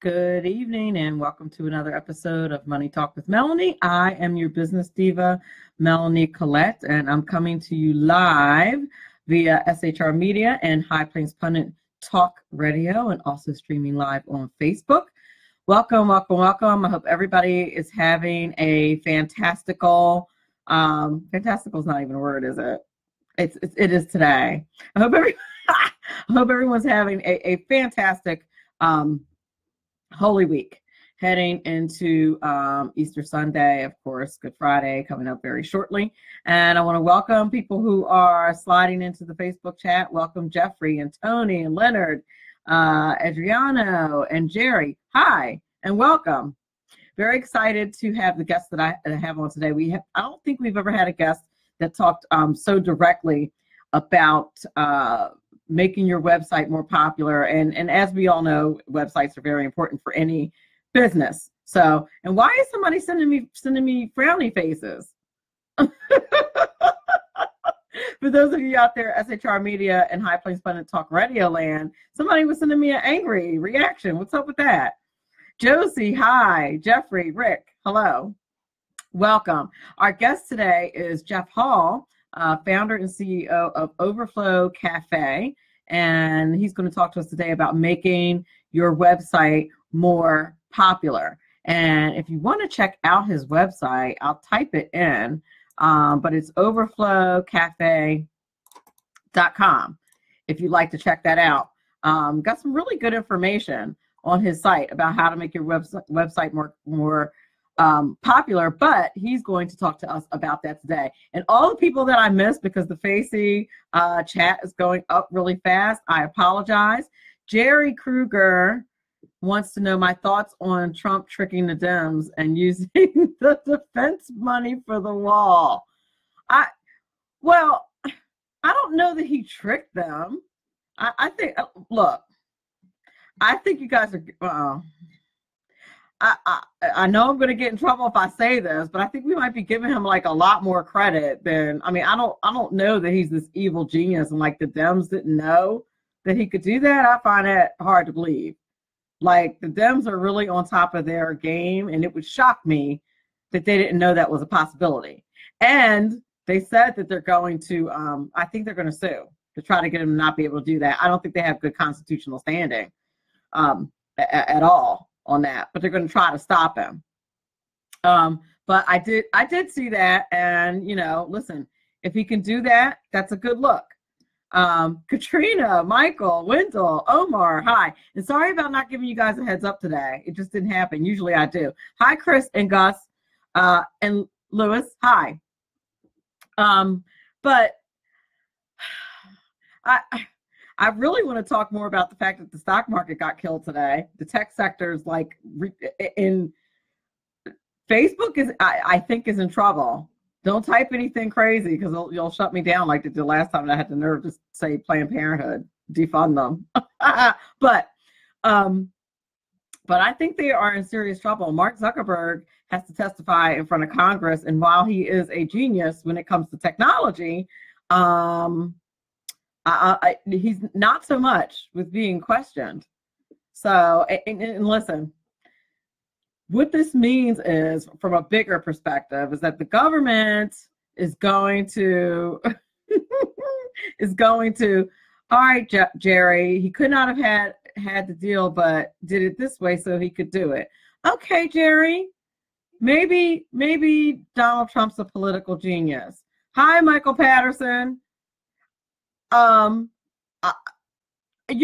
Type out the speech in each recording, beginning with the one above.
Good evening and welcome to another episode of Money Talk with Melanie. I am your business diva, Melanie Collette, and I'm coming to you live via SHR Media and High Plains Pundit Talk Radio, and also streaming live on Facebook. Welcome, welcome, welcome. I hope everybody is having a fantastical is not even a word, is it? It is today. I hope everyone's having a fantastic Holy Week, heading into Easter Sunday, of course, Good Friday coming up very shortly. And I want to welcome people who are sliding into the Facebook chat. Welcome Jeffrey and Tony and Leonard, Adriano and Jerry. Hi and welcome. Very excited to have the guests that I have on today. I don't think we've ever had a guest that talked so directly about making your website more popular. And as we all know, websites are very important for any business. So, and why is somebody sending me frowny faces? For those of you out there, SHR Media and High Plains Pundit Talk Radio Land, somebody was sending me an angry reaction. What's up with that? Josie, hi. Jeffrey, Rick, hello. Welcome. Our guest today is Jeff Hall, founder and CEO of Overflow Cafe, and he's going to talk to us today about making your website more popular. And if you want to check out his website, I'll type it in, but it's overflowcafe.com if you'd like to check that out. Got some really good information on his site about how to make your website more popular, but he's going to talk to us about that today. And all the people that I missed because the Facey chat is going up really fast, I apologize. Jerry Kruger wants to know my thoughts on Trump tricking the Dems and using the defense money for the wall. I don't know that he tricked them. I think, look, I think you guys are, I know I'm going to get in trouble if I say this, but I think we might be giving him like a lot more credit than, I don't know that he's this evil genius and like the Dems didn't know that he could do that. I find that hard to believe. Like the Dems are really on top of their game, and it would shock me that they didn't know that was a possibility. And they said that they're going to, I think they're going to sue to try to get him to not be able to do that. I don't think they have good constitutional standing at all on that, but they're going to try to stop him. But I did see that, and listen, if he can do that, that's a good look. Katrina, Michael, Wendell, Omar, hi. And sorry about not giving you guys a heads up today. It just didn't happen. Usually I do. Hi, Chris and Gus, and Lewis, hi. But I really want to talk more about the fact that the stock market got killed today. The tech sector is like in Facebook I think is in trouble. Don't type anything crazy because you'll shut me down like they did last time. And I had the nerve to say Planned Parenthood, defund them. But I think they are in serious trouble. Mark Zuckerberg has to testify in front of Congress, and while he is a genius when it comes to technology, he's not so much with being questioned. So, and listen, what this means is, from a bigger perspective, is that the government is going to, all right, Jerry, he could not have had the deal, but did it this way so he could do it. Okay, Jerry, maybe Donald Trump's a political genius. Hi, Michael Patterson. You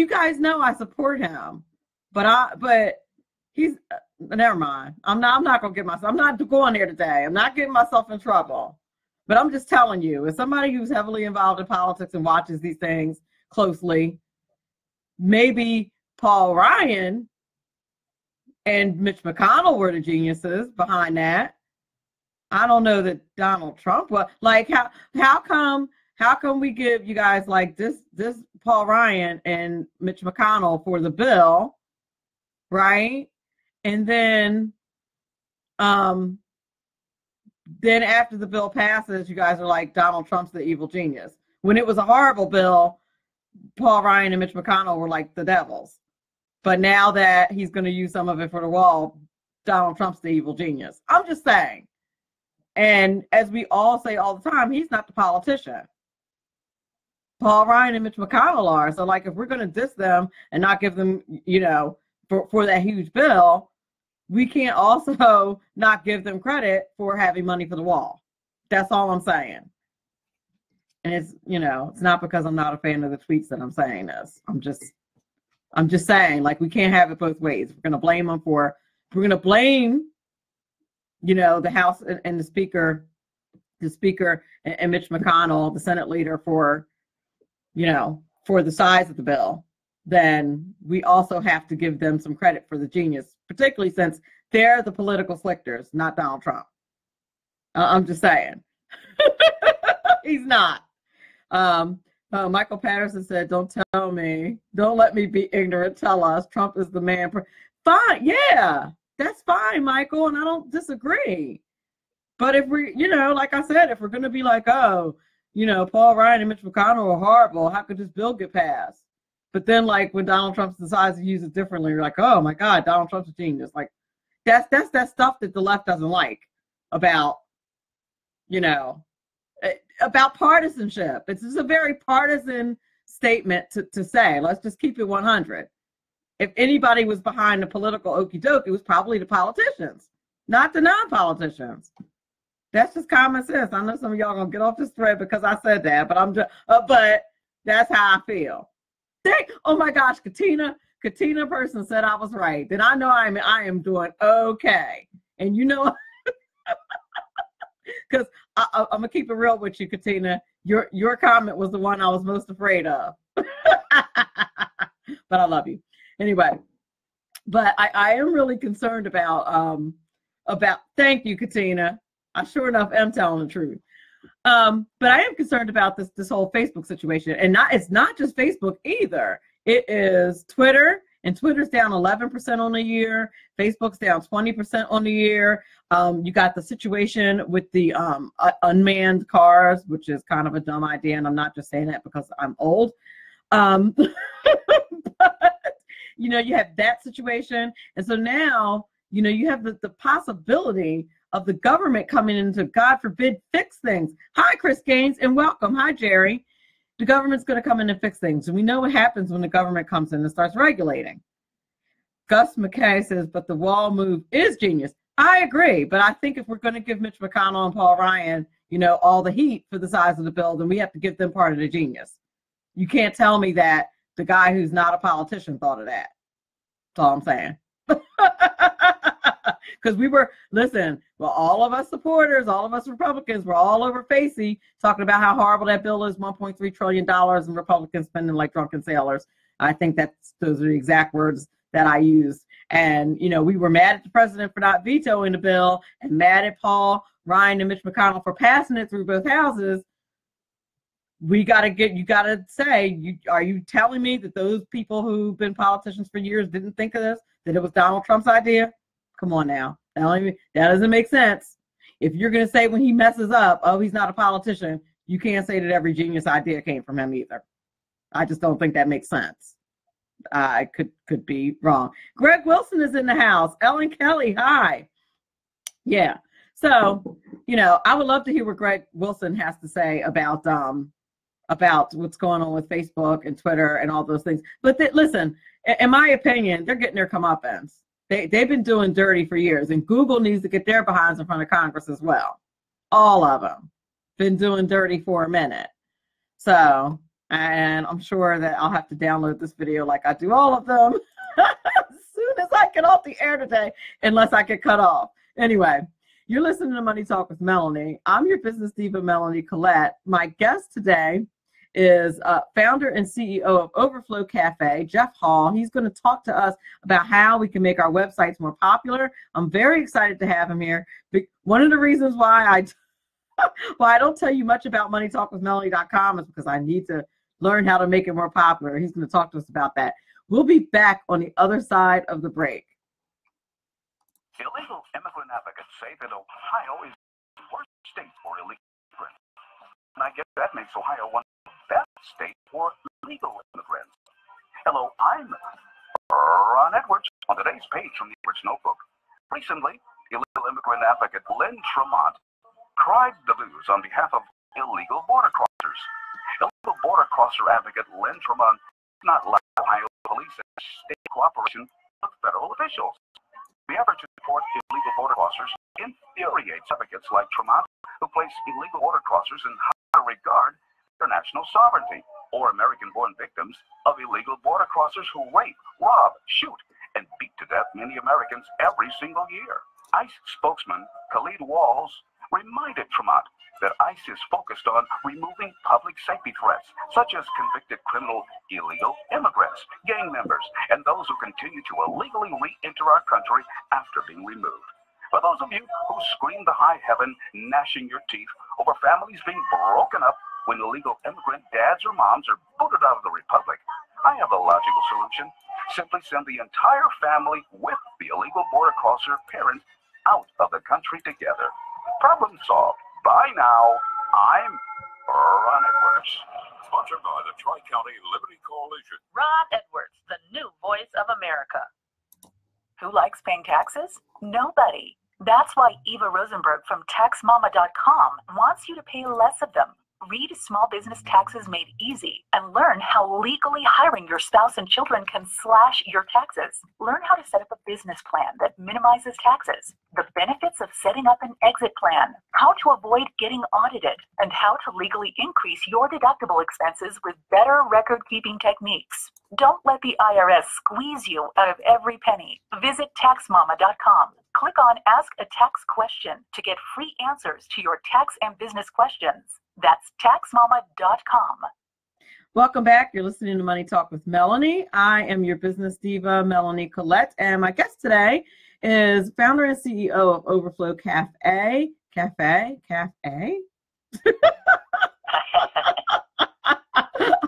guys know I support him, but he's never mind. I'm not going there today. I'm not getting myself in trouble, but I'm just telling you, as somebody who's heavily involved in politics and watches these things closely, maybe Paul Ryan and Mitch McConnell were the geniuses behind that. I don't know that Donald Trump was. Like, how come we give you guys like this Paul Ryan and Mitch McConnell for the bill, right? And then after the bill passes, you guys are like, Donald Trump's the evil genius. When it was a horrible bill, Paul Ryan and Mitch McConnell were like the devils. But now that he's going to use some of it for the wall, Donald Trump's the evil genius. I'm just saying. And as we all say all the time, he's not the politician. Paul Ryan and Mitch McConnell are. So, like, if we're going to diss them and not give them, you know, for that huge bill, we can't also not give them credit for having money for the wall. That's all I'm saying. And it's, you know, it's not because I'm not a fan of the tweets that I'm saying this. I'm just saying, like, we can't have it both ways. We're going to blame them for, we're going to blame, you know, the House and the Speaker and Mitch McConnell, the Senate leader, for, you know, for the size of the bill, then we also have to give them some credit for the genius, particularly since they're the political slickers, not Donald Trump. I'm just saying. He's not. Michael Patterson said, don't let me be ignorant. Tell us Trump is the man. Fine. Yeah, that's fine, Michael. And I don't disagree. But if we, you know, like I said, if we're going to be like, oh, you know, Paul Ryan and Mitch McConnell are horrible, how could this bill get passed? But then, like, when Donald Trump decides to use it differently, you're like, oh my God, Donald Trump's a genius. Like, that's that stuff that the left doesn't like about, you know, about partisanship. It's just a very partisan statement to say. Let's just keep it 100. If anybody was behind the political okey doke, it was probably the politicians, not the non-politicians. That's just common sense. I know some of y'all gonna get off this thread because I said that, but I'm just, but that's how I feel. Oh my gosh, Katina person said I was right. Then I know I am doing okay. And you know, because I'm gonna keep it real with you, Katina. Your comment was the one I was most afraid of. But I love you anyway. But I am really concerned about thank you, Katina. I sure enough am telling the truth. But I am concerned about this whole Facebook situation, and it's not just Facebook either. It is Twitter, and Twitter's down 11% on the year. Facebook's down 20% on the year. You got the situation with the unmanned cars, which is kind of a dumb idea, and I'm not just saying that because I'm old. But you know, you have that situation, and so now you know you have the possibility of the government coming in to, God forbid, fix things. Hi, Chris Gaines, and welcome. Hi, Jerry. The government's going to come in and fix things. And we know what happens when the government comes in and starts regulating. Gus McKay says, but the wall move is genius. I agree. But I think if we're going to give Mitch McConnell and Paul Ryan, you know, all the heat for the size of the bill, then we have to give them part of the genius. You can't tell me that the guy who's not a politician thought of that. That's all I'm saying. Because well, all of us supporters, all of us Republicans, we're all over Facey talking about how horrible that bill is, $1.3 trillion, and Republicans spending like drunken sailors. I think those are the exact words that I used. And, you know, we were mad at the president for not vetoing the bill and mad at Paul Ryan and Mitch McConnell for passing it through both houses. You got to say, are you telling me that those people who've been politicians for years didn't think of this, that it was Donald Trump's idea? Come on now. That doesn't make sense. If you're going to say when he messes up, oh, he's not a politician, you can't say that every genius idea came from him either. I just don't think that makes sense. I could be wrong. Greg Wilson is in the house. Ellen Kelly, hi. Yeah. So, you know, I would love to hear what Greg Wilson has to say about what's going on with Facebook and Twitter and all those things. But listen, in my opinion, they're getting their comeuppance. They've been doing dirty for years, and Google needs to get their behinds in front of Congress as well. All of them been doing dirty for a minute. So, and I'm sure that I'll have to download this video like I do all of them as soon as I get off the air today, unless I get cut off. Anyway, you're listening to Money Talk with Melanie. I'm your business diva, Melanie Collette. My guest today is founder and CEO of Overflow Cafe, Jeff Hall. He's going to talk to us about how we can make our websites more popular. I'm very excited to have him here. But one of the reasons why I don't tell you much about MoneyTalkWithMelanie.com is because I need to learn how to make it more popular. He's going to talk to us about that. We'll be back on the other side of the break. Illegal immigrant advocates say that Ohio is the worst state for illegal immigrants. And I guess that makes Ohio one of the best states for legal immigrants. Hello, I'm Ron Edwards on today's page from the Edwards Notebook. Recently, illegal immigrant advocate Lynn Tremont cried the blues on behalf of illegal border crossers. Illegal border crosser advocate Lynn Tremont did not allow Ohio police and state cooperation with federal officials. The effort to support illegal border crossers infuriates advocates like Tremont, who place illegal border crossers in higher regard for national sovereignty, or American-born victims of illegal border crossers who rape, rob, shoot, and beat to death many Americans every single year. ICE spokesman Khalid Walls reminded Tremont that ICE is focused on removing public safety threats, such as convicted criminal illegal immigrants, gang members, and those who continue to illegally re-enter our country after being removed. For those of you who scream to high heaven, gnashing your teeth over families being broken up when illegal immigrant dads or moms are booted out of the republic, I have a logical solution. Simply send the entire family with the illegal border crosser parent out of the country together. Problem solved. Bye now. I'm Ron Edwards. Sponsored by the Tri-County Liberty Coalition. Ron Edwards, the new voice of America. Who likes paying taxes? Nobody. That's why Eva Rosenberg from TaxMama.com wants you to pay less of them. Read Small Business Taxes Made Easy and learn how legally hiring your spouse and children can slash your taxes. Learn how to set up a business plan that minimizes taxes, the benefits of setting up an exit plan, how to avoid getting audited, and how to legally increase your deductible expenses with better record-keeping techniques. Don't let the IRS squeeze you out of every penny. Visit TaxMama.com. Click on Ask a Tax Question to get free answers to your tax and business questions. That's TaxMama.com. Welcome back. You're listening to Money Talk with Melanie. I am your business diva, Melanie Collette, and my guest today is founder and CEO of Overflow Cafe. I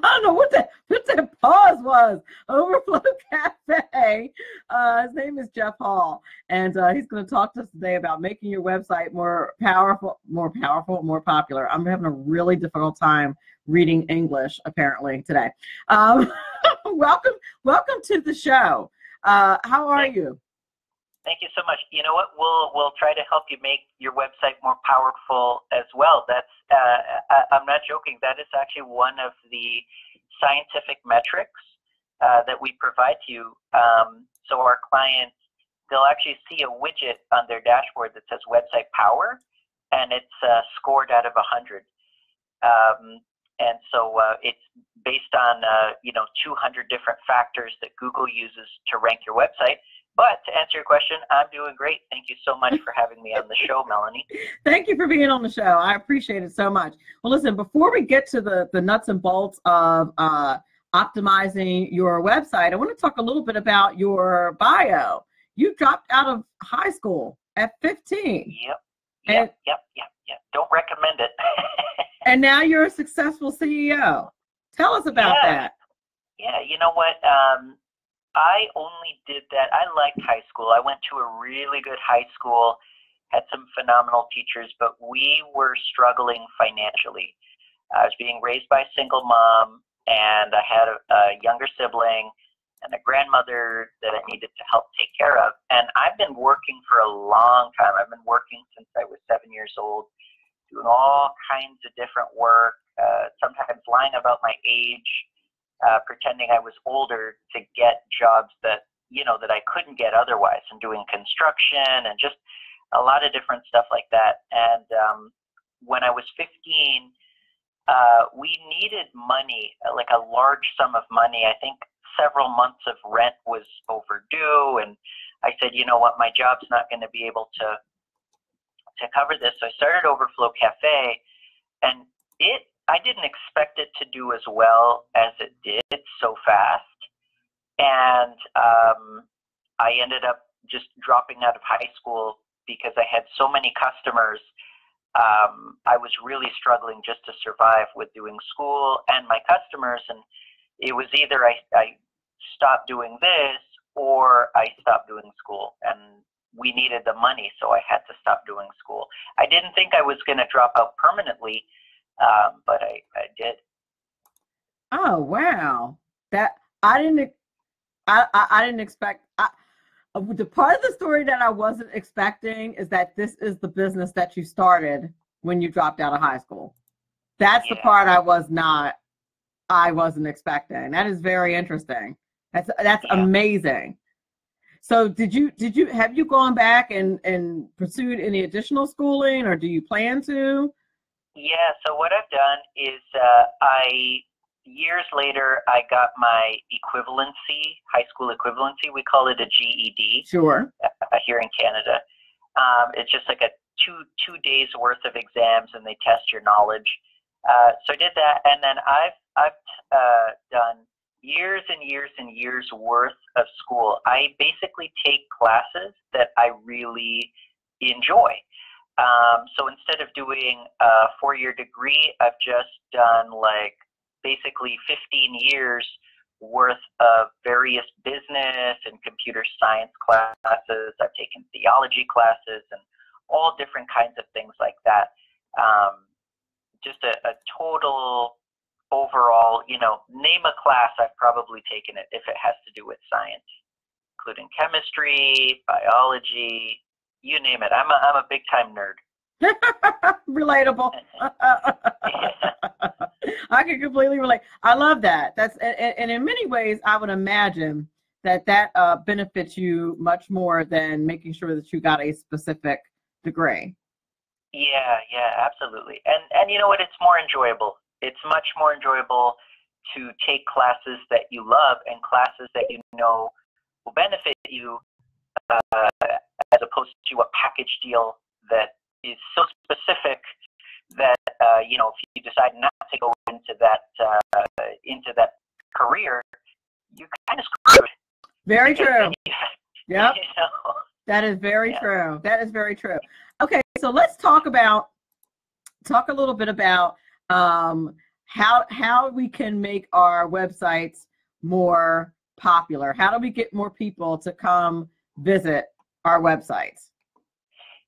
don't know what that pause was. Overflow Cafe. His name is Jeff Hall, and he's going to talk to us today about making your website more powerful, more popular. I'm having a really difficult time reading English apparently today. Welcome to the show. How are you? Thank you so much. You know what? We'll try to help you make your website more powerful as well. That's I'm not joking. That is actually one of the scientific metrics that we provide to you. So our clients, they'll actually see a widget on their dashboard that says website power, and it's scored out of 100. And so it's based on 200 different factors that Google uses to rank your website. But to answer your question, I'm doing great. Thank you so much for having me on the show, Melanie. Thank you for being on the show. I appreciate it so much. Well, listen, before we get to the nuts and bolts of optimizing your website, I want to talk a little bit about your bio. You dropped out of high school at 15. Yep. Don't recommend it. And now you're a successful CEO. Tell us about that. Yeah, you know what? I only did that. I liked high school. I went to a really good high school, had some phenomenal teachers, but we were struggling financially. I was being raised by a single mom, and I had a younger sibling and a grandmother that I needed to help take care of. And I've been working for a long time. I've been working since I was 7 years old, doing all kinds of different work, sometimes lying about my age, pretending I was older to get jobs that I couldn't get otherwise, and doing construction and just a lot of different stuff like that. And when I was 15, we needed money, like a large sum of money. I think several months of rent was overdue, and I said, you know what, my job's not going to be able to cover this. So I started Overflow Cafe, and I didn't expect it to do as well as it did so fast. And I ended up just dropping out of high school because I had so many customers. I was really struggling just to survive with doing school and my customers. And it was either I stopped doing this or I stopped doing school. And we needed the money, so I had to stop doing school. I didn't think I was going to drop out permanently, but I did. Oh, wow. That I didn't I didn't expect. The part of the story that I wasn't expecting is that this is the business that you started when you dropped out of high school. That's the part I wasn't expecting. That is very interesting. That's amazing. So have you gone back and pursued any additional schooling, or do you plan to? Yeah, so what I've done is years later, I got my equivalency, high school equivalency. We call it a GED. Sure. Here in Canada. It's just like a two days worth of exams, and they test your knowledge. So I did that, and then I've done years and years and years worth of school. I basically take classes that I really enjoy. So instead of doing a 4-year degree, I've just done like basically 15 years worth of various business and computer science classes. I've taken theology classes and all different kinds of things like that. Just a total overall, name a class, I've probably taken it if it has to do with science, including chemistry, biology, you name it. I'm a big time nerd. Relatable. I can completely relate. I love that. And in many ways, I would imagine that benefits you much more than making sure that you got a specific degree. Yeah, absolutely. And you know what? It's more enjoyable. It's much more enjoyable to take classes that you love and classes that you know will benefit you, as opposed to a package deal that is so specific that if you decide not to go into that career, you kind of screwed. Very true. Yeah, that is very true. That is very true. Okay, so let's talk a little bit about how we can make our websites more popular. How do we get more people to come visit our websites?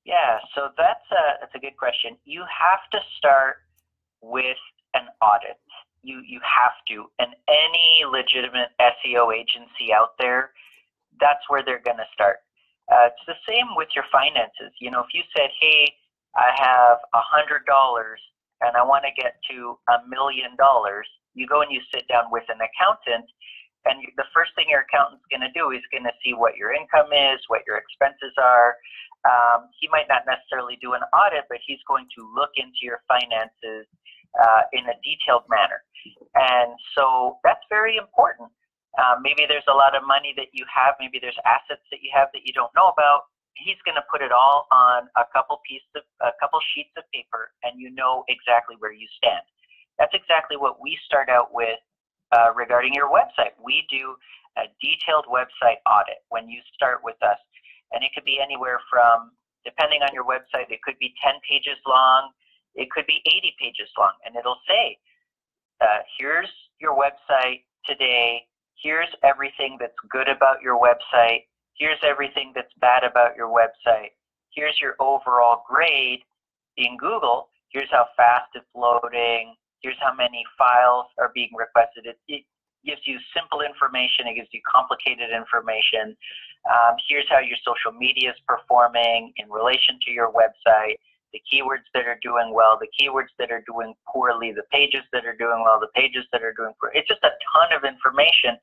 Yeah, so that's a good question. You have to start with an audit. You have to. And any legitimate SEO agency out there, that's where they're going to start. It's the same with your finances. If you said, hey, I have $100 and I want to get to $1 million, you go and you sit down with an accountant, and the first thing your accountant's going to do is going to see what your income is, what your expenses are. He might not necessarily do an audit, but he's going to look into your finances in a detailed manner. And so that's very important. Maybe there's a lot of money that you have. Maybe there's assets that you have that you don't know about. He's going to put it all on a couple sheets of paper, and you know exactly where you stand. That's exactly what we start out with regarding your website. We do a detailed website audit when you start with us. And it could be anywhere from, depending on your website, it could be 10 pages long, it could be 80 pages long, and it'll say, here's your website today, here's everything that's good about your website, here's everything that's bad about your website, here's your overall grade in Google, here's how fast it's loading, here's how many files are being requested. It gives you simple information, it gives you complicated information. Here's how your social media is performing in relation to your website, the keywords that are doing well, the keywords that are doing poorly, the pages that are doing well, the pages that are doing poorly. It's just a ton of information,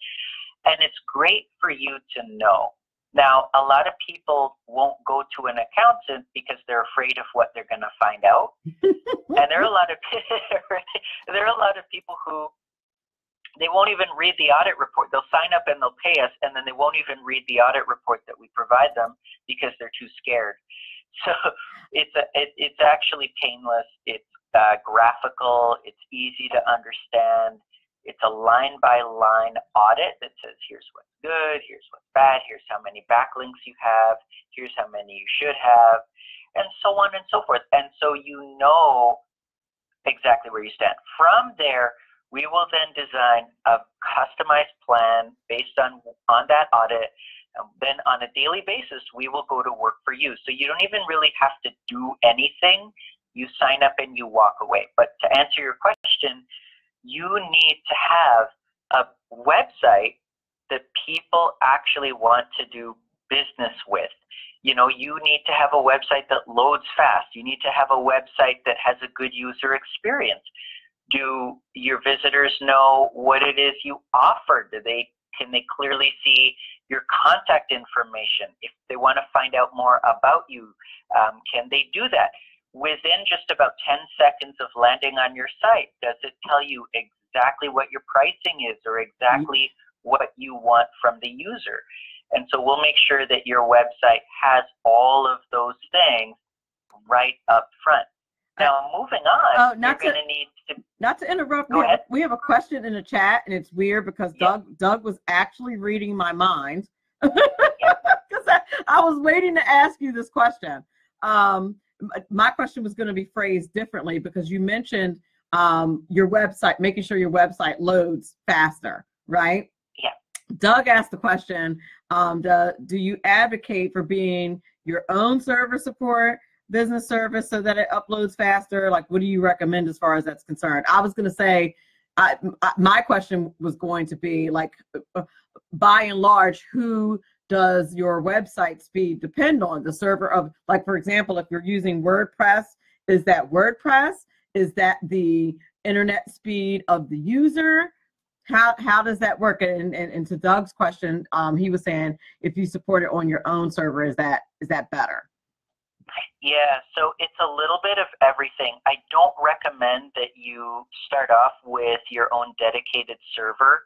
and it's great for you to know. Now, a lot of people won't go to an accountant because they're afraid of what they're going to find out. And there are a lot of people who they won't even read the audit report. They'll sign up and they'll pay us, and then they won't even read the audit report that we provide them because they're too scared. So it's actually painless. It's graphical. It's easy to understand. It's a line-by-line audit that says, here's what's good, here's what's bad, here's how many backlinks you have, here's how many you should have, and so on and so forth. And so you know exactly where you stand. From there, we will then design a customized plan based on that audit. And then on a daily basis, we will go to work for you. So you don't even really have to do anything. You sign up and you walk away. But to answer your question, you need to have a website that people actually want to do business with. You know, you need to have a website that loads fast. You need to have a website that has a good user experience. Do your visitors know what it is you offer? Can they clearly see your contact information? If they want to find out more about you, can they do that? Within just about 10 seconds of landing on your site, does it tell you exactly what your pricing is or exactly what you want from the user? And so we'll make sure that your website has all of those things right up front. Now, moving on, you're going to need to... Not to interrupt, we have a question in the chat, and it's weird because Doug was actually reading my mind. Because I was waiting to ask you this question. My question was going to be phrased differently because you mentioned your website, making sure your website loads faster, right? Yeah. Doug asked the question, do you advocate for being your own server support, business service, so that it uploads faster? Like, what do you recommend as far as that's concerned? I was going to say, my question was going to be like, by and large, who does your website speed depend on? The server of, like, for example, if you're using WordPress, is that WordPress? Is that the internet speed of the user? How does that work? And to Doug's question, he was saying if you support it on your own server, is that better? Yeah, so it's a little bit of everything. I don't recommend that you start off with your own dedicated server.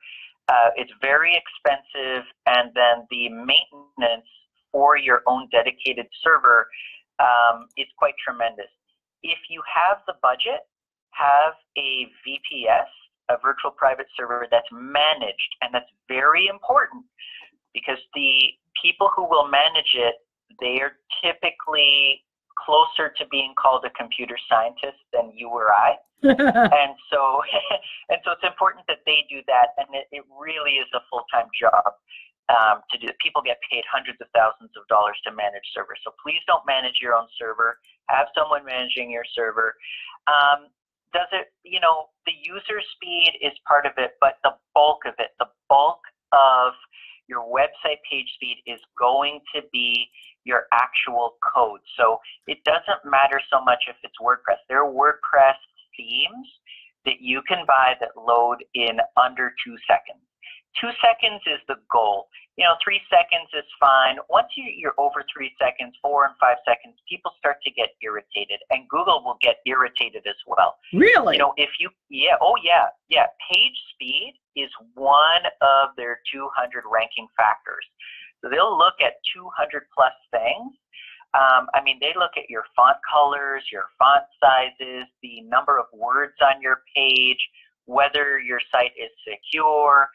It's very expensive, and then the maintenance for your own dedicated server is quite tremendous. If you have the budget, have a VPS, a virtual private server that's managed, and that's very important because the people who will manage it, they are typically closer to being called a computer scientist than you or I. and so it's important that they do that, and it really is a full-time job to do it. People get paid hundreds of thousands of dollars to manage servers, so please don't manage your own server. Have someone managing your server. Does it, you know, the user speed is part of it, but the bulk of it, the bulk of your website page speed is going to be your actual code. So it doesn't matter so much if it's WordPress. There are WordPress themes that you can buy that load in under 2 seconds. 2 seconds is the goal. You know, 3 seconds is fine. Once you're over 3 seconds, 4 and 5 seconds, people start to get irritated, and Google will get irritated as well. Really? You know, if you, page speed is one of their 200 ranking factors. So they'll look at 200 plus things. I mean, they look at your font colors, your font sizes, the number of words on your page, whether your site is secure,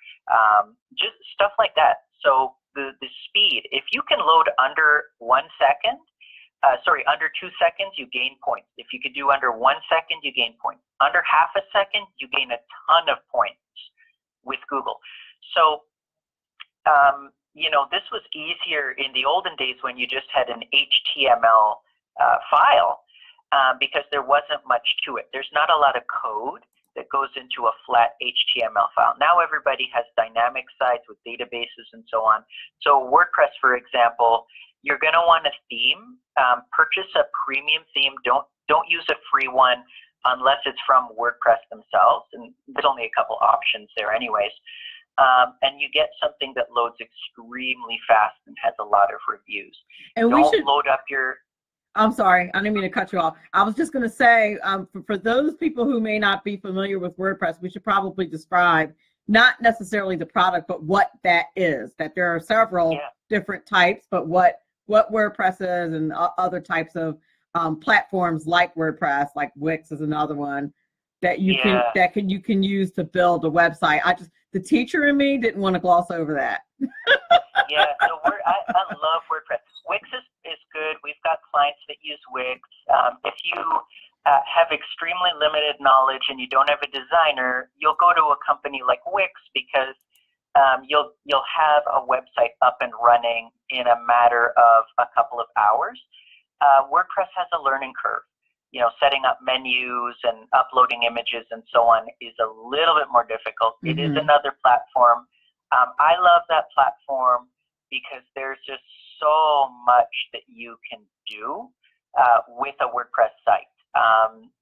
just stuff like that. So the speed, if you can load under 1 second, under 2 seconds, you gain points. If you could do under 1 second, you gain points. Under half a second, you gain a ton of points with Google. So, you know, this was easier in the olden days when you just had an HTML file because there wasn't much to it. There's not a lot of code that goes into a flat HTML file. Now everybody has dynamic sites with databases and so on. So WordPress, for example, you're going to want a theme. Purchase a premium theme. Don't use a free one unless it's from WordPress themselves. And there's only a couple options there anyways. And you get something that loads extremely fast and has a lot of reviews. And don't load up your... I'm sorry, I didn't mean to cut you off. I was just going to say, for those people who may not be familiar with WordPress, we should probably describe not necessarily the product, but what that is. That there are several different types, but what WordPress is, and other types of platforms like WordPress, like Wix is another one that you can use to build a website. The teacher in me didn't want to gloss over that. Yeah, so I love WordPress. Wix is good. We've got clients that use Wix. If you have extremely limited knowledge and you don't have a designer, you'll go to a company like Wix because you'll have a website up and running in a matter of a couple of hours. WordPress has a learning curve. You know, setting up menus and uploading images and so on is a little bit more difficult. Mm-hmm. It is another platform. I love that platform because there's just so much that you can do with a WordPress site.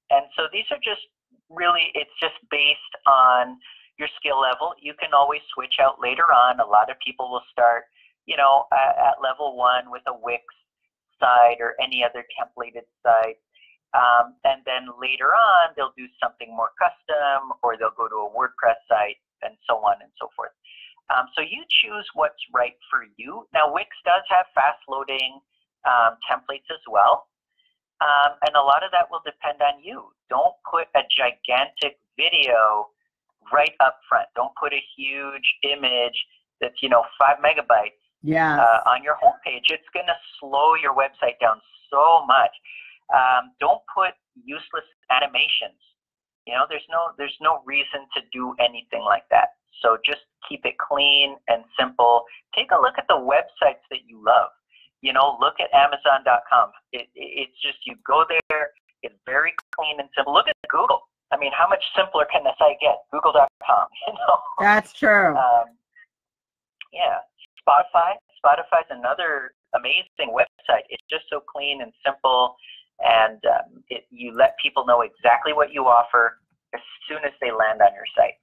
And so these are just really, it's just based on your skill level. You can always switch out later on. A lot of people will start, at level 1 with a Wix site or any other templated site. And then later on, they'll do something more custom, or they'll go to a WordPress site, and so on and so forth. So you choose what's right for you. Now, Wix does have fast loading templates as well. And a lot of that will depend on you. Don't put a gigantic video right up front. Don't put a huge image that's, 5 megabytes on your homepage. It's going to slow your website down so much. Don't put useless animations. There's no reason to do anything like that. So just keep it clean and simple. Take a look at the websites that you love. Look at Amazon.com. It's just, you go there, it's very clean and simple. Look at Google. I mean, how much simpler can the site get? Google.com, That's true. Yeah. Spotify's another amazing website. It's just so clean and simple, and you let people know exactly what you offer as soon as they land on your site.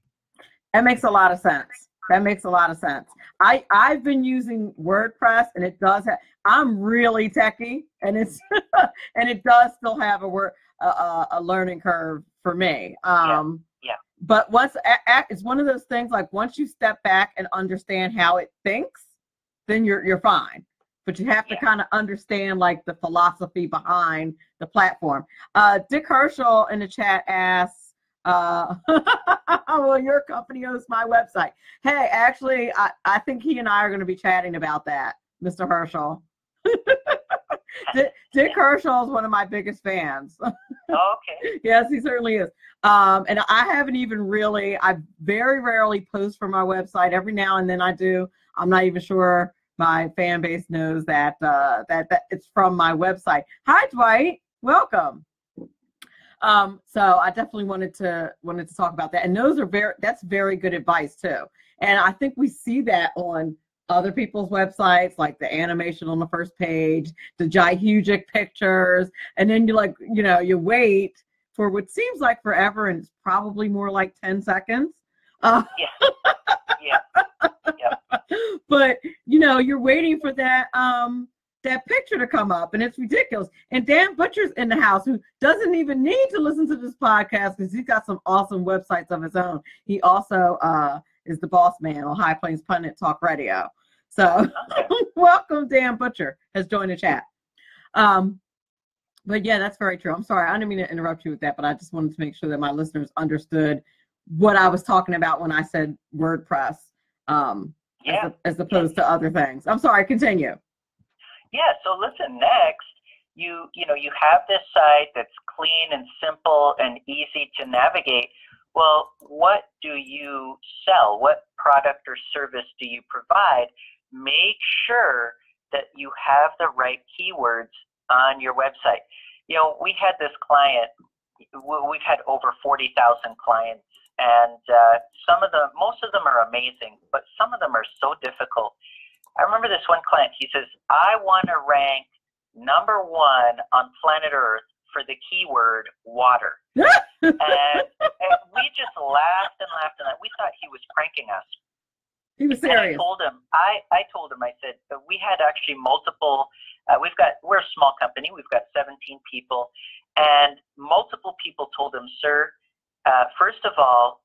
That makes a lot of sense. I've been using WordPress, and it does have, I'm really techie, and it's and it does still have a learning curve for me. But it's one of those things, like once you step back and understand how it thinks, then you're fine. But you have to kind of understand like the philosophy behind the platform. Dick Herschel in the chat asks, well, your company owns my website. Hey, actually, I think he and I are going to be chatting about that, Mr. Herschel. Dick Herschel is one of my biggest fans. Okay. Yes, he certainly is. And I haven't even really, I very rarely post for my website. Every now and then I do. I'm not even sure my fan base knows that that it's from my website. Hi, Dwight. Welcome. So I definitely wanted to talk about that. And that's very good advice too. And I think we see that on other people's websites, like the animation on the first page, the gigantic pictures, and then you wait for what seems like forever, and it's probably more like 10 seconds. Yeah. But you're waiting for that picture to come up, and it's ridiculous. And Dan Butcher's in the house, who doesn't even need to listen to this podcast because he's got some awesome websites of his own. He also is the boss man on High Plains Pundit Talk Radio. So welcome, Dan Butcher has joined the chat. But yeah, that's very true. I'm sorry, I didn't mean to interrupt you with that, but I just wanted to make sure that my listeners understood what I was talking about when I said WordPress, as opposed to other things. I'm sorry, continue. Yeah, so listen, next, you have this site that's clean and simple and easy to navigate. Well, what do you sell? What product or service do you provide? Make sure that you have the right keywords on your website. We had this client, we've had over 40,000 clients, and most of them are amazing, but some of them are so difficult. I remember this one client, he says, I want to rank #1 on planet Earth for the keyword water. and we just laughed and laughed, and we thought he was pranking us. He was serious. And I told him, I said, we had actually multiple, we're a small company, we've got 17 people, and multiple people told him, sir, first of all,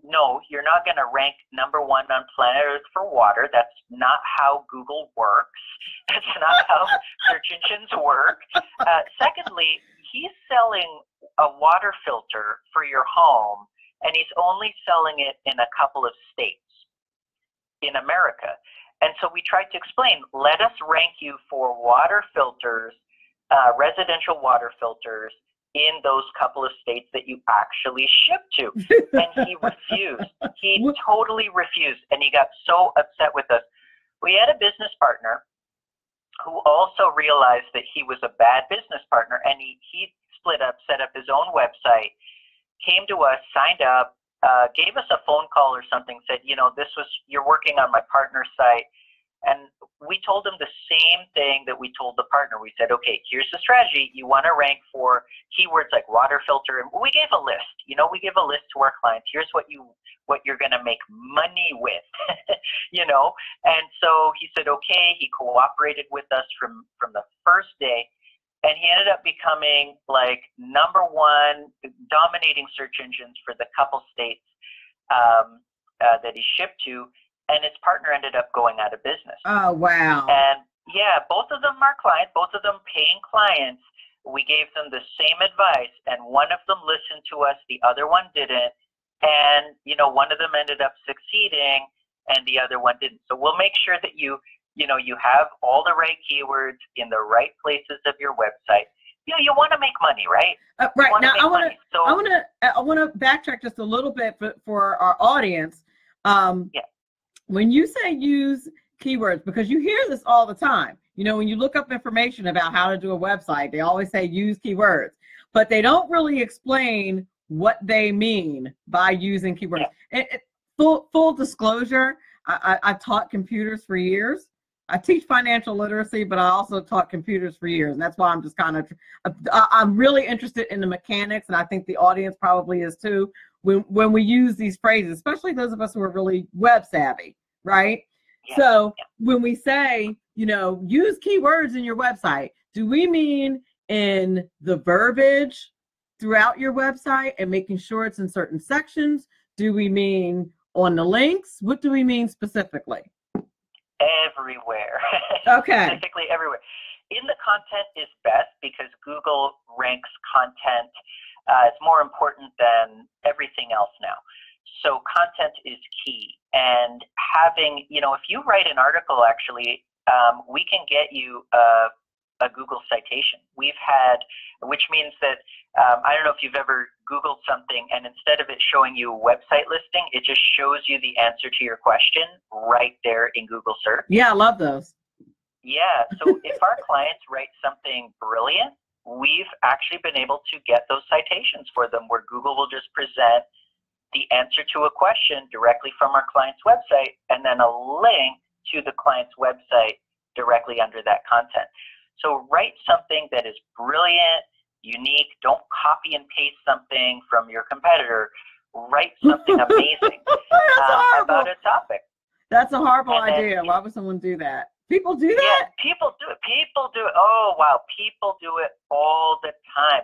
no, you're not going to rank #1 on planet Earth for water. That's not how Google works. That's not how search engines work. Secondly, he's selling a water filter for your home, and he's only selling it in a couple of states in America. And so we tried to explain, let us rank you for water filters, residential water filters, in those couple of states that you actually ship to. And he refused. He totally refused. And he got so upset with us. We had a business partner who also realized that he was a bad business partner, and he split up, set up his own website, came to us, signed up, gave us a phone call or something, said, you're working on my partner site. And we told them the same thing that we told the partner. We said, okay, here's the strategy. You want to rank for keywords like water filter. And we gave a list. We give a list to our clients. Here's what you're going to make money with, And so he said, okay. He cooperated with us from the first day. And he ended up becoming like #1 dominating search engines for the couple states that he shipped to. And his partner ended up going out of business. Oh, wow. And yeah, both of them are clients, both of them paying clients. We gave them the same advice, and one of them listened to us, the other one didn't. And, one of them ended up succeeding and the other one didn't. So we'll make sure that you have all the right keywords in the right places of your website. You want to make money, right? Right. Now, I want to backtrack just a little bit for our audience. Yeah. When you say use keywords, because you hear this all the time, when you look up information about how to do a website, they always say use keywords, but they don't really explain what they mean by using keywords. Yeah. Full disclosure, I've taught computers for years. I teach financial literacy, but I also taught computers for years. And that's why I'm just I'm really interested in the mechanics, and I think the audience probably is too, when we use these phrases, especially those of us who are really web savvy. Right? Yeah. So when we say, use keywords in your website, do we mean in the verbiage throughout your website and making sure it's in certain sections? Do we mean on the links? What do we mean specifically? Everywhere. Okay. Specifically everywhere. In the content is best because Google ranks content. It's more important than everything else now. So content is key. And having, if you write an article, actually, we can get you a Google citation. Which means that, I don't know if you've ever Googled something and instead of it showing you a website listing, it just shows you the answer to your question right there in Google search. Yeah, I love those. Yeah. So if our clients write something brilliant, we've actually been able to get those citations for them where Google will just present the answer to a question directly from our client's website and then a link to the client's website directly under that content. So write something that is brilliant, unique. Don't copy and paste something from your competitor. Write something amazing about a topic. That's a horrible idea. Why would someone do that? People do that? Yeah, people do it. People do it. Oh, wow. People do it all the time.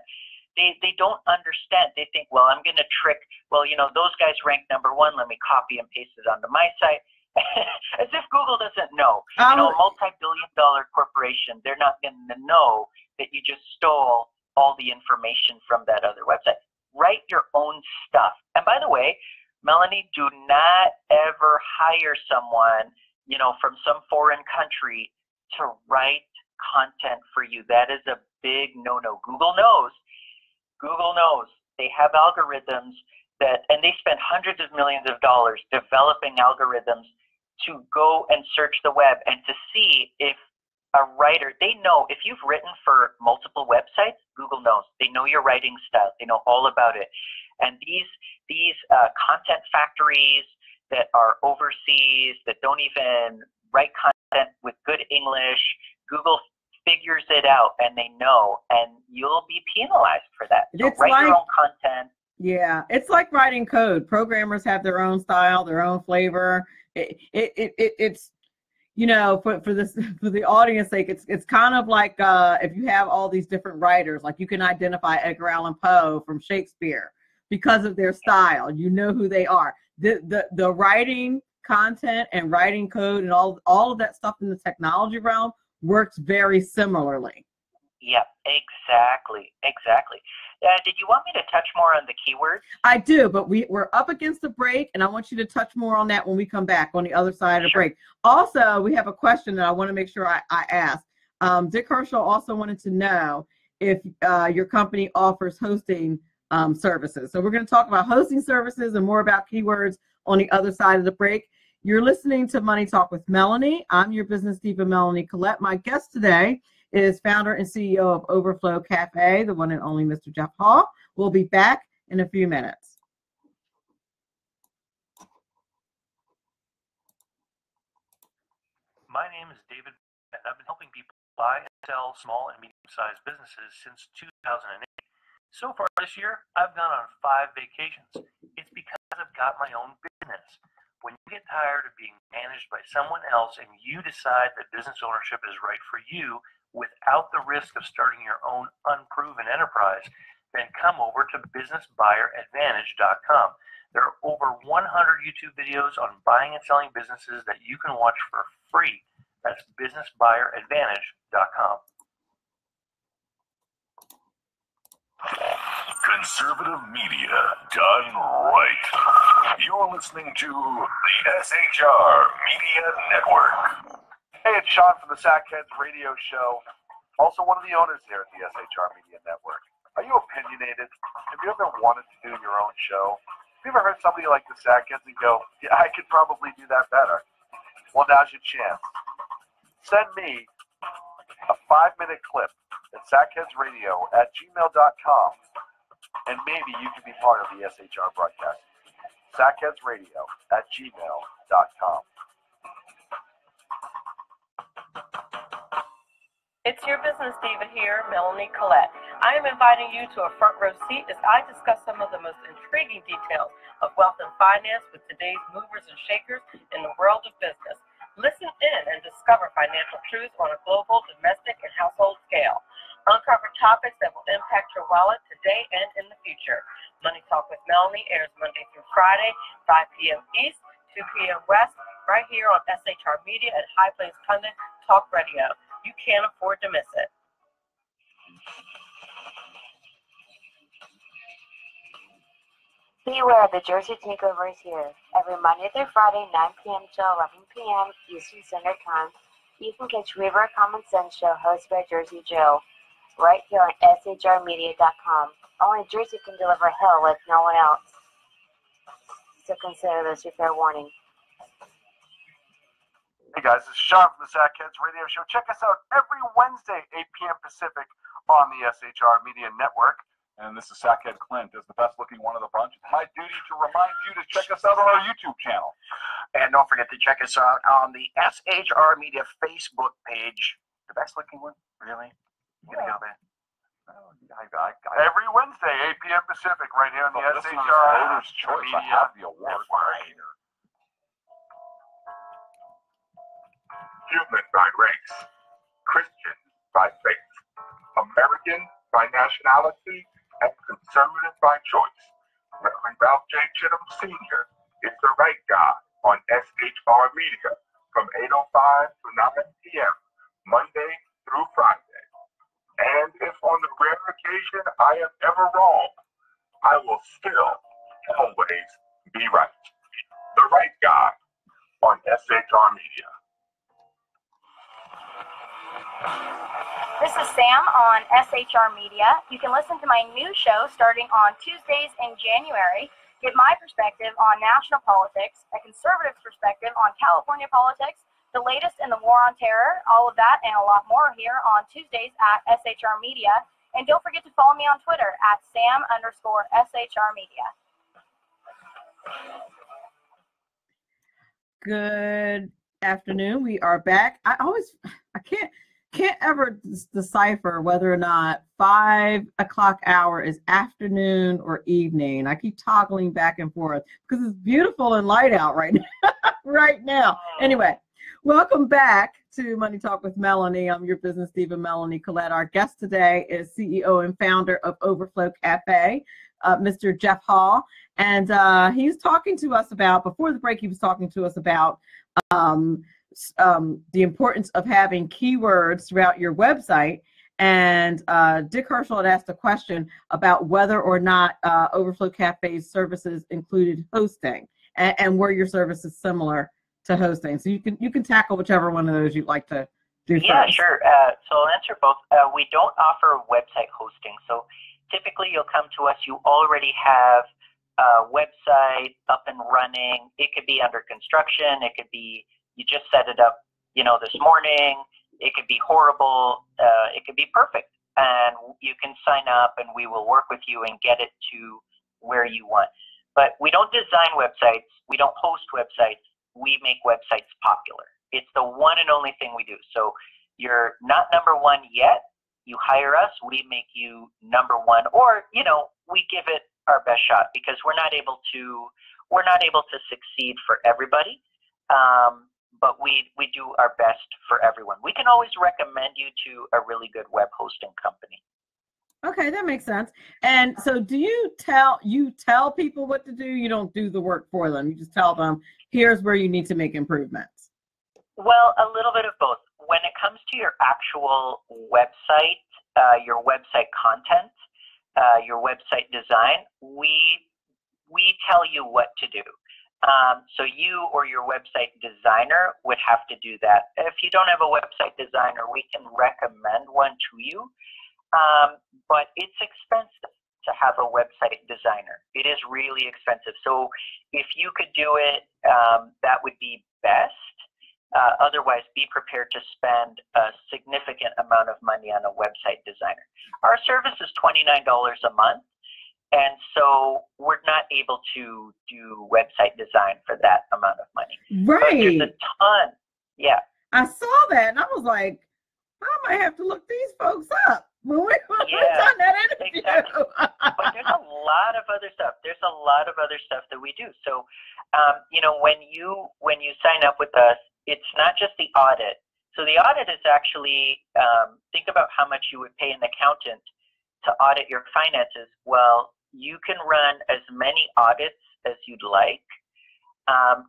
They don't understand. They think, well, I'm going to trick. Well, those guys rank #1. Let me copy and paste it onto my site. As if Google doesn't know. A multi-billion-dollar corporation, they're not going to know that you just stole all the information from that other website. Write your own stuff. And by the way, Melanie, do not ever hire someone, from some foreign country to write content for you. That is a big no-no. Google knows. They have algorithms and they spend hundreds of millions of dollars developing algorithms to go and search the web and to see if a writer, they know if you've written for multiple websites, Google knows. They know your writing style. They know all about it. And these content factories that are overseas, that don't even write content with good English, Google figures it out and they know, and you'll be penalized for that. So write your own content. Yeah, it's like writing code. Programmers have their own style, their own flavor. It's for the audience sake, it's kind of like if you have all these different writers, like you can identify Edgar Allan Poe from Shakespeare because of their style. You know who they are. The writing content and writing code and all of that stuff in the technology realm works very similarly. Yeah, exactly. Did you want me to touch more on the keywords? I do, but we're up against the break, and I want you to touch more on that when we come back on the other side of the break. Also, we have a question that I want to make sure I ask. Dick Herschel also wanted to know if your company offers hosting services. So we're going to talk about hosting services and more about keywords on the other side of the break. You're listening to Money Talk with Melanie. I'm your business diva, Melanie Collette. My guest today is founder and CEO of Overflow Cafe, the one and only Mr. Jeff Hall. We'll be back in a few minutes. buy and sell small and medium-sized businesses since 2008. So far this year, I've gone on 5 vacations. It's because I've got my own business. When you get tired of being managed by someone else and you decide that business ownership is right for you without the risk of starting your own unproven enterprise, then come over to businessbuyeradvantage.com. There are over 100 YouTube videos on buying and selling businesses that you can watch for free. That's businessbuyeradvantage.com. Conservative media done right. You're listening to the SHR Media Network. Hey, it's Sean from the Sackheads Radio Show. Also one of the owners here at the SHR Media Network. Are you opinionated? Have you ever wanted to do your own show? Have you ever heard somebody like the Sackheads and go, yeah, I could probably do that better? Well, now's your chance. Send me a 5-minute clip at sackheadsradio@gmail.com, and maybe you can be part of the SHR broadcast. sackheadsradio@gmail.com. It's your business diva here, Melanie Collette. I am inviting you to a front row seat as I discuss some of the most intriguing details of wealth and finance with today's movers and shakers in the world of business. Listen in and discover financial truths on a global, domestic, and household scale. Uncover topics that will impact your wallet today and in the future. Money Talk with Melanie airs Monday through Friday, 5 p.m. East, 2 p.m. West, right here on SHR Media and High Plains Pundit Talk Radio. You can't afford to miss it. Beware, the Jersey Takeover is here. Every Monday through Friday, 9 p.m. to 11 p.m. Eastern Standard Time, you can catch River Common Sense Show hosted by Jersey Joe, right here on shrmedia.com. Only Jersey can deliver hell like no one else. So consider this your fair warning. Hey guys, this is Sean from the Sackheads Radio Show. Check us out every Wednesday, 8 p.m. Pacific on the SHR Media Network. And this is Sackhead Clint, is the best looking one of the bunch. It's my duty to remind you to check us out on our YouTube channel. And don't forget to check us out on the SHR Media Facebook page. The best looking one? Really? You gonna go there? Every Wednesday, 8 p.m. Pacific, right here on the This is SHR Voters' Choice. Media I have the award. Human by race, Christian by faith, American by nationality, and conservative by choice. Reverend Ralph J. Chittum Sr. is the right guy on SHR Media from 8:05 to 9 p.m. Monday through Friday. And if on the rare occasion I am ever wrong, I will still always be right. The right guy on SHR Media. This is Sam on SHR Media. You can listen to my new show starting on Tuesdays in January. Get my perspective on national politics, a conservative perspective on California politics, the latest in the war on terror, all of that and a lot more here on Tuesdays at SHR Media. And don't forget to follow me on Twitter at Sam_SHR Media. Good afternoon. We are back. I can't ever decipher whether or not 5 o'clock hour is afternoon or evening. I keep toggling back and forth because it's beautiful and light out right now. Right now. Anyway, welcome back to Money Talk with Melanie. I'm your business diva, Melanie Collette. Our guest today is CEO and founder of Overflow Cafe, Mr. Jeff Hall. And he's talking to us about, before the break, he was talking to us about the importance of having keywords throughout your website. And Dick Herschel had asked a question about whether or not Overflow Cafe's services included hosting, and were your services similar to hosting. So you can tackle whichever one of those you'd like to do first. Yeah, sure. So I'll answer both. We don't offer website hosting. So typically you'll come to us, you already have a website up and running. It could be under construction. It could be you just set it up, this morning. It could be horrible. It could be perfect. And you can sign up and we will work with you and get it to where you want. But we don't design websites. We don't host websites. We make websites popular. It's the one and only thing we do. So you're not number one yet, you hire us, we make you number one, or, you know, we give it our best shot, because we're not able to succeed for everybody. But we do our best for everyone. We can always recommend you to a really good web hosting company. Okay, that makes sense. And so do you tell people what to do? You don't do the work for them. You just tell them, here's where you need to make improvements. Well, a little bit of both. When it comes to your actual website, your website content, your website design, we tell you what to do. So you or your website designer would have to do that. If you don't have a website designer, we can recommend one to you. But it's expensive to have a website designer. It is really expensive. So if you could do it, that would be best. Otherwise, be prepared to spend a significant amount of money on a website designer. Our service is $29 a month. And so we're not able to do website design for that amount of money. Right. But there's a ton. Yeah. I saw that and I was like, I might have to look these folks up when we're done that interview. Exactly. But there's a lot of other stuff. There's a lot of other stuff that we do. So, you know, when you sign up with us, it's not just the audit. So the audit is actually, think about how much you would pay an accountant to audit your finances. Well, you can run as many audits as you'd like.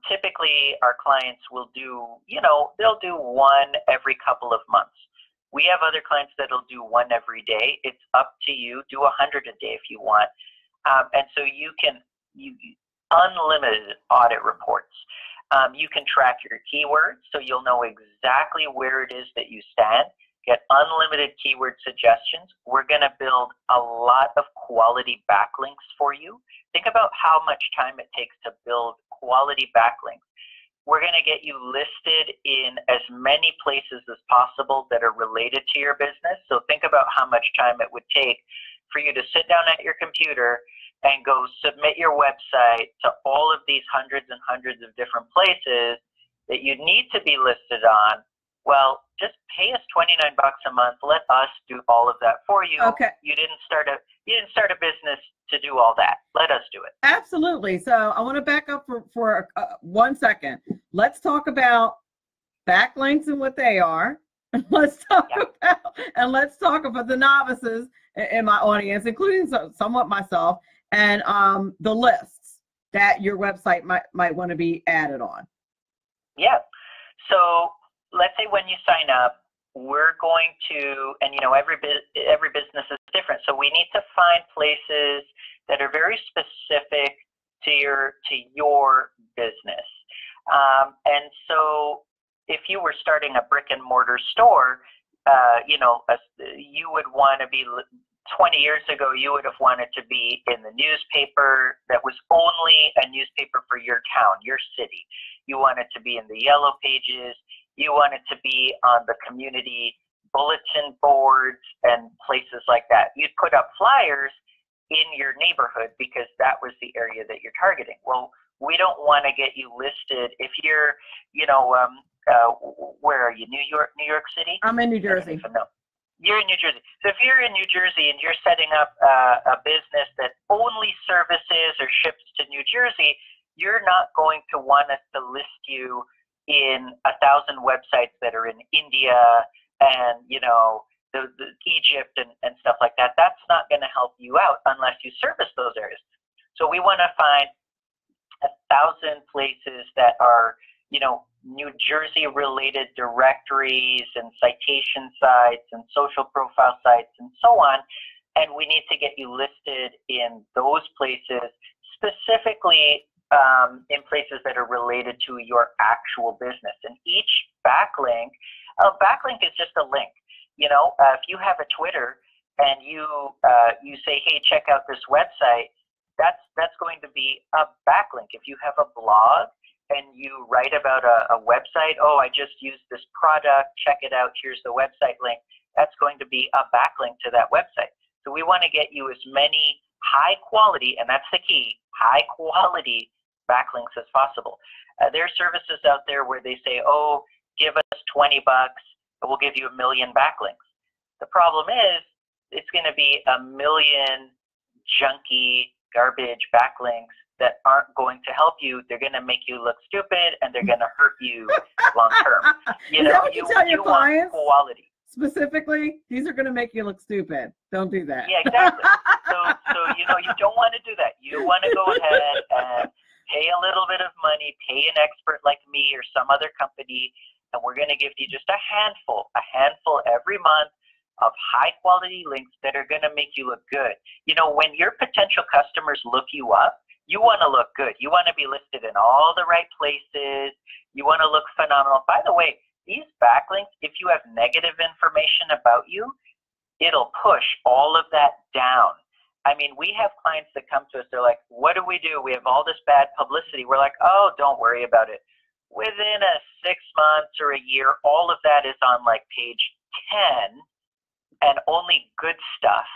Typically, our clients will do, you know, they'll do one every couple of months. We have other clients that'll do one every day. It's up to you. Do 100 a day if you want. And so you unlimited audit reports. You can track your keywords, so you'll know exactly where it is that you stand. Get unlimited keyword suggestions. We're going to build a lot of quality backlinks for you. Think about how much time it takes to build quality backlinks. We're going to get you listed in as many places as possible that are related to your business. So think about how much time it would take for you to sit down at your computer and go submit your website to all of these hundreds and hundreds of different places that you need to be listed on. Well, just pay us $29 a month. Let us do all of that for you. Okay. You didn't start a business to do all that. Let us do it. Absolutely. So I want to back up for 1 second. Let's talk about backlinks and what they are. Let's talk about the novices in my audience, including somewhat myself, and the lists that your website might want to be added on. Yeah. So let's say when you sign up, we're going to, and you know, every business is different. So we need to find places that are very specific to your business. And so if you were starting a brick and mortar store, you know, you would want to be, 20 years ago, you would have wanted to be in the newspaper that was only a newspaper for your town, your city. You wanted to be in the yellow pages. You wanted to be on the community bulletin boards and places like that. You'd put up flyers in your neighborhood because that was the area that you're targeting. Well, we don't want to get you listed if you're, you know, where are you? New York City? I'm in New Jersey. I don't even know. You're in New Jersey. So if you're in New Jersey and you're setting up a business that only services or ships to New Jersey, you're not going to want us to list you in 1,000 websites that are in India and, you know, the Egypt and stuff like that. That's not going to help you out unless you service those areas. So we want to find 1,000 places that are, you know, New Jersey related directories and citation sites and social profile sites and so on. And we need to get you listed in those places, specifically in places that are related to your actual business. And each backlink, a backlink is just a link. You know, if you have a Twitter and you say, hey, check out this website, that's going to be a backlink. If you have a blog and you write about a website, oh, I just used this product, check it out, here's the website link, that's going to be a backlink to that website. So we want to get you as many high quality, and that's the key, high quality backlinks as possible. There are services out there where they say, oh, give us $20 and we'll give you 1 million backlinks. The problem is it's going to be 1 million junky garbage backlinks that aren't going to help you. They're going to make you look stupid, and they're going to hurt you long term. Is that what you tell your clients? Quality. Specifically, these are going to make you look stupid. Don't do that. Yeah, exactly. So you don't want to do that. You want to go ahead and pay a little bit of money, pay an expert like me or some other company, and we're going to give you just a handful every month of high quality links that are going to make you look good. When your potential customers look you up, you want to look good. You want to be listed in all the right places. You want to look phenomenal. By the way, these backlinks, if you have negative information about you, it'll push all of that down. I mean, we have clients that come to us, they're like, what do? We have all this bad publicity. We're like, oh, don't worry about it. Within 6 months or a year, all of that is on like page 10, and only good stuff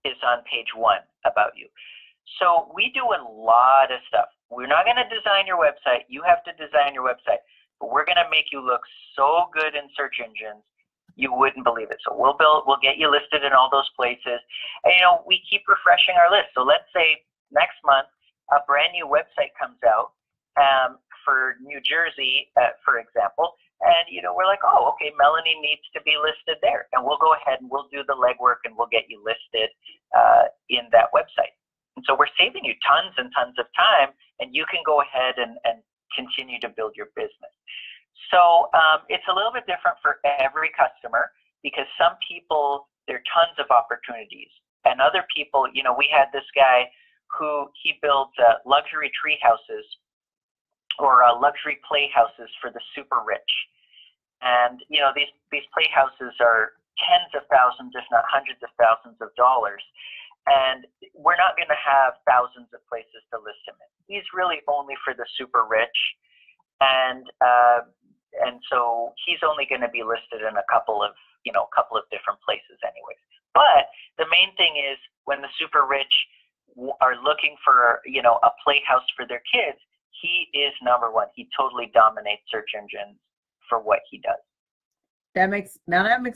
is on page 1 about you. So we do a lot of stuff. We're not going to design your website. You have to design your website. But we're going to make you look so good in search engines, you wouldn't believe it. So we'll get you listed in all those places. And, we keep refreshing our list. So let's say next month, a brand new website comes out for New Jersey, for example. And, we're like, oh, okay, Melanie needs to be listed there. And we'll go ahead and we'll do the legwork and we'll get you listed in that website. And so we're saving you tons and tons of time, and you can go ahead and continue to build your business. So it's a little bit different for every customer, because some people, there are tons of opportunities. And other people, we had this guy who he builds luxury tree houses or luxury playhouses for the super rich. And, these playhouses are tens of thousands, if not hundreds of thousands of dollars. And we're not going to have thousands of places to list him in. He's really only for the super rich. And so he's only going to be listed in a couple of different places anyways. But the main thing is, when the super rich are looking for, a playhouse for their kids, he is number one. He totally dominates search engines for what he does. That makes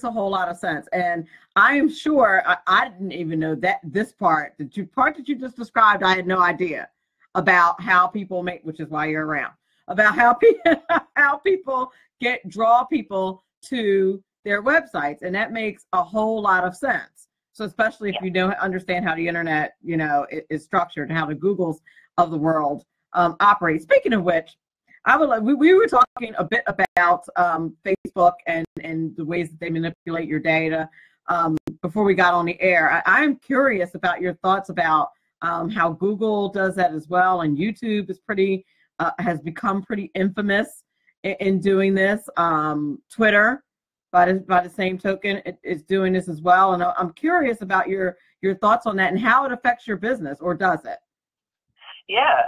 a whole lot of sense. And I am sure I didn't even know that this part that you just described, I had no idea about how people make, which is why you're around, about how people draw people to their websites. And that makes a whole lot of sense. So especially if you don't understand how the internet, is structured and how the Googles of the world operate. Speaking of which, we were talking a bit about Facebook and the ways that they manipulate your data before we got on the air. I'm curious about your thoughts about how Google does that as well, and YouTube is has become pretty infamous in doing this. Twitter, by the same token, is doing this as well. And I'm curious about your thoughts on that and how it affects your business, or does it? Yeah.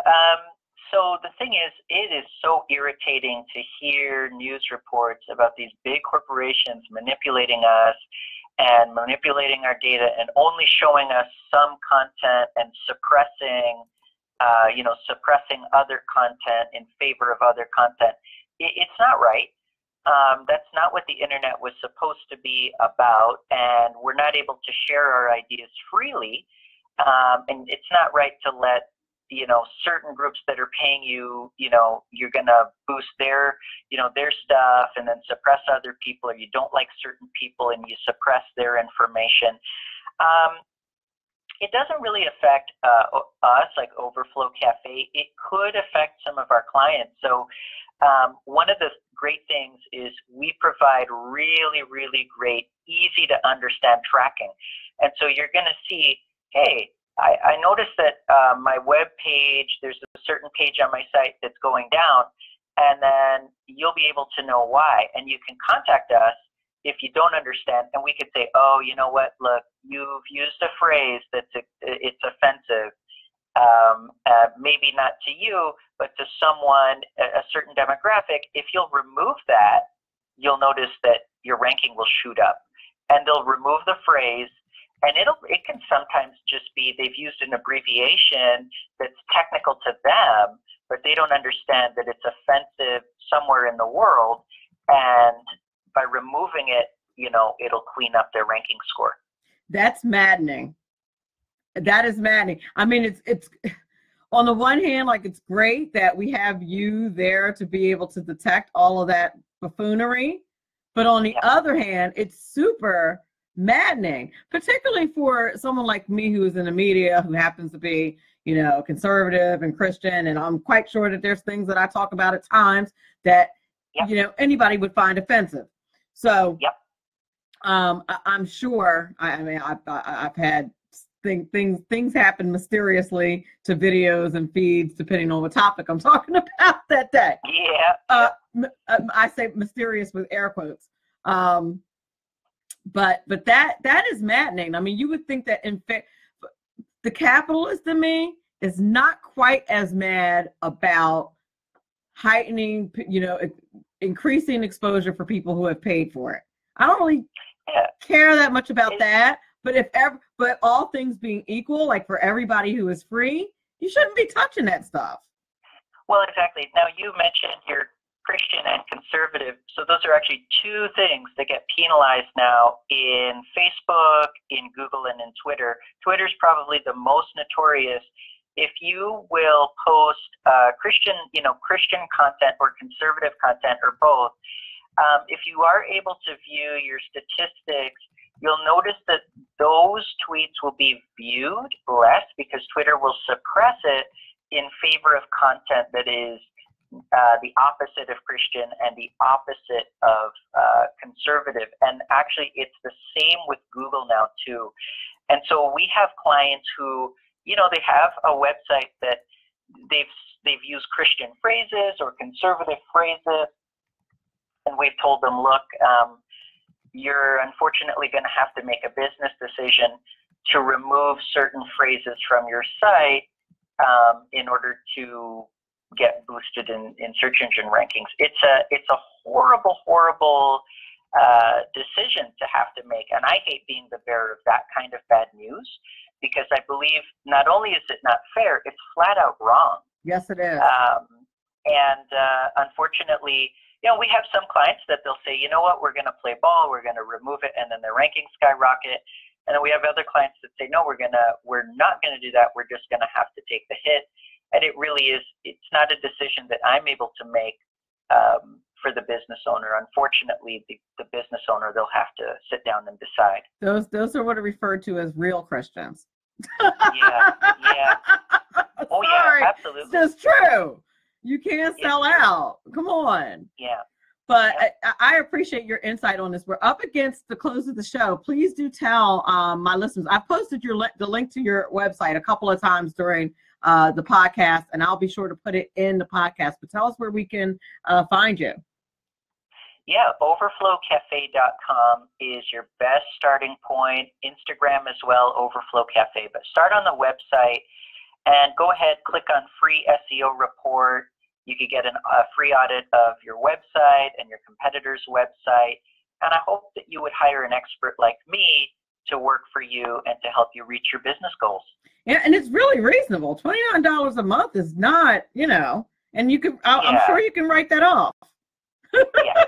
So the thing is, it is so irritating to hear news reports about these big corporations manipulating us and manipulating our data and only showing us some content and suppressing other content in favor of other content. It's not right. That's not what the internet was supposed to be about, and we're not able to share our ideas freely. And it's not right to let certain groups that are paying you, you're going to boost their stuff and then suppress other people, or you don't like certain people and you suppress their information. It doesn't really affect us, like Overflow Cafe. It could affect some of our clients. So one of the great things is we provide really, really great, easy to understand tracking. And so you're going to see, hey, I noticed that my web page, there's a certain page on my site that's going down, and then you'll be able to know why. And you can contact us if you don't understand, and we could say, oh, you know what, look, you've used a phrase it's offensive. Maybe not to you, but to someone, a certain demographic. If you'll remove that, you'll notice that your ranking will shoot up. And they'll remove the phrase, and it can sometimes just be they've used an abbreviation that's technical to them, but they don't understand that it's offensive somewhere in the world, and by removing it, it'll clean up their ranking score. That's maddening. That is maddening. I mean, it's on the one hand, like, it's great that we have you there to be able to detect all of that buffoonery. But on the other hand, it's super maddening, particularly for someone like me who is in the media, who happens to be, conservative and Christian. And I'm quite sure that there's things that I talk about at times that, anybody would find offensive. So I'm sure, I've had things happen mysteriously to videos and feeds, depending on what topic I'm talking about that day. I say mysterious with air quotes. But that is maddening. I mean, you would think that, in fact, the capitalist in me is not quite as mad about heightening, increasing exposure for people who have paid for it. I don't really care that much about that. But all things being equal, like for everybody who is free, you shouldn't be touching that stuff. Well, exactly. Now, you mentioned you're Christian and conservative. So those are actually two things that get penalized now in Facebook, in Google, and in Twitter. Twitter's probably the most notorious. If you will post Christian content or conservative content or both, if you are able to view your statistics, you'll notice that those tweets will be viewed less because Twitter will suppress it in favor of content that is the opposite of Christian and the opposite of conservative. And actually, it's the same with Google now, too. And so we have clients who, they have a website that they've used Christian phrases or conservative phrases, and we've told them, look, you're unfortunately going to have to make a business decision to remove certain phrases from your site in order to get boosted in search engine rankings. It's a horrible decision to have to make, and I hate being the bearer of that kind of bad news, because I believe not only is it not fair, it's flat out wrong. Yes, it is. Unfortunately, we have some clients that they'll say, you know what, we're going to play ball, we're going to remove it, and then their rankings skyrocket. And then we have other clients that say, no, we're not going to do that. We're just going to have to take the hit. And it really is, it's not a decision that I'm able to make for the business owner. Unfortunately, the business owner, they'll have to sit down and decide. Those are what are referred to as real Christians. Yeah. Oh, sorry. Yeah, absolutely. It's just true. You can't sell out. Come on. Yeah. But I appreciate your insight on this. We're up against the close of the show. Please do tell my listeners. I posted the link to your website a couple of times during the podcast, and I'll be sure to put it in the podcast. But tell us where we can find you. Yeah, overflowcafe.com is your best starting point. Instagram as well, Overflow Cafe. But start on the website and go ahead, click on free SEO report. You could get a free audit of your website and your competitor's website. And I hope that you would hire an expert like me to work for you and to help you reach your business goals. Yeah, and it's really reasonable. $29 a month is not, and you can, I'm sure you can write that off. Yeah,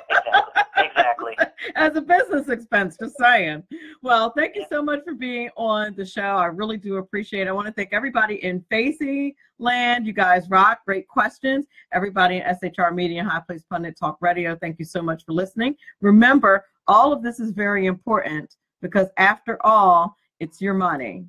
exactly. As a business expense, just saying. Well, thank you so much for being on the show. I really do appreciate it. I want to thank everybody in Facey land. You guys rock. Great questions. Everybody in SHR Media and High Place Pundit Talk Radio, thank you so much for listening. Remember, all of this is very important because after all, it's your money.